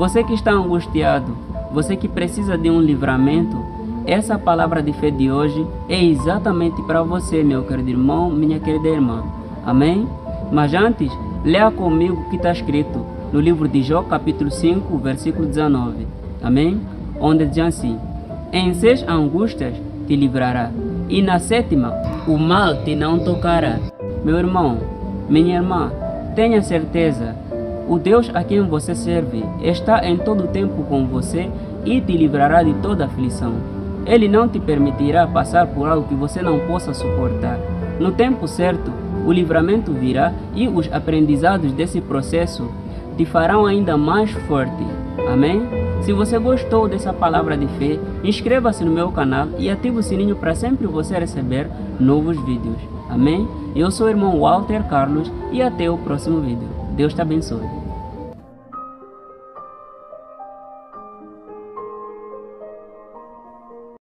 Você que está angustiado, você que precisa de um livramento, essa palavra de fé de hoje é exatamente para você, meu querido irmão, minha querida irmã. Amém? Mas antes, leia comigo o que está escrito no livro de Jó, capítulo 5, versículo 19. Amém? Onde diz assim: em 6 angústias te livrará, e na 7ª o mal te não tocará. Meu irmão, minha irmã, tenha certeza, o Deus a quem você serve está em todo o tempo com você e te livrará de toda aflição. Ele não te permitirá passar por algo que você não possa suportar. No tempo certo, o livramento virá e os aprendizados desse processo te farão ainda mais forte. Amém? Se você gostou dessa palavra de fé, inscreva-se no meu canal e ative o sininho para sempre você receber novos vídeos. Amém? Eu sou o irmão Walter Carlos e até o próximo vídeo. Deus te abençoe.